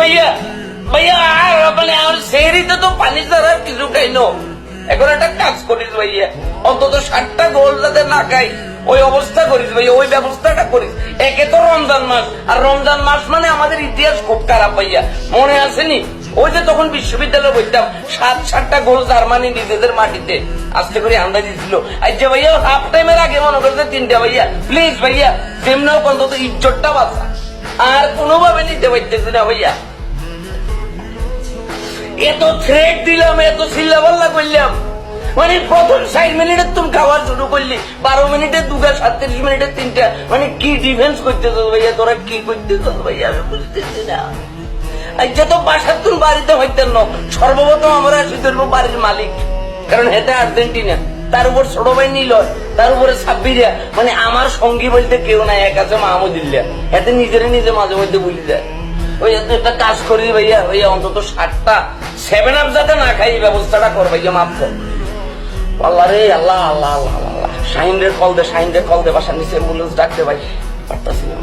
ভাইয়া ভাইয়া আর মানে আর সেহরিতে তো পানি ছাড়া আর কিছু খাইনো। এখন একটা কাজ করিস ভাইয়া, অন্তত 60টা গোল যাতে না খাই ওই অবস্থা করিস ভাইয়া, ওই ব্যবস্থাটা করিস। একে তো রমজান মাস, আর রমজান মাস মানে আমাদের ইতিহাস খুব খারাপ ভাইয়া, মনে আসেনি? ওই যে তখন বিশ্ববিদ্যালয়ে বলতাম 7-7টা গোল জার্মানি নিজেদের মাটিতে আস্তে করে আন্দাজ দিছিল। আজ যে ভাইয়া হাফ টাইমের আগে মনে করছে 3টা ভাইয়া, প্লিজ ভাইয়া যেমন অন্তত ইজ্জতটা বাঁচা, আর কোনোভাবে নিতে পারতেছি না ভাইয়া। এত থ্রেট দিলাম, এত চিল্লাপাল্লা করলাম, মানে প্রথম 60 মিনিটে তুমি খাবার শুরু করলি, 12 মিনিটে 2টা, 37 মিনিটে 3টা, মানে কি ডিফেন্স করতেছ ভাইয়া, তোরা কি করতেছ ভাইয়া আমি বুঝতেছি না। আচ্ছা তো বাসার তুমি বাড়িতে হইতেন না, সর্বপ্রথম আমরা আসি ধরবো বাড়ির মালিক, কারণ হেতে আর্জেন্টিনা, তার উপর ছোট ভাই নিল, তার উপরে সাব্বিরা, মানে আমার সঙ্গী বলতে কেউ নাই, এক আছে মাহমুদুল্লাহ, এতে নিজেরে নিজে মাঝে মধ্যে ভুলে যায়। ওই একটা কাজ করি ভাইয়া, ভাইয়া অন্তত 7টা 7 আপ যাতে না খাই ব্যবস্থাটা কর ভাইয়া, মাফ কর। আল্লাহ রে আল্লাহ আল্লাহ আল্লাহ আল্লাহ, শাহিন রে কল দে, শাহিন রে কল দে, বাসার নিচে অ্যাম্বুলেন্স ডাকতে ভাই, পারতাছি না।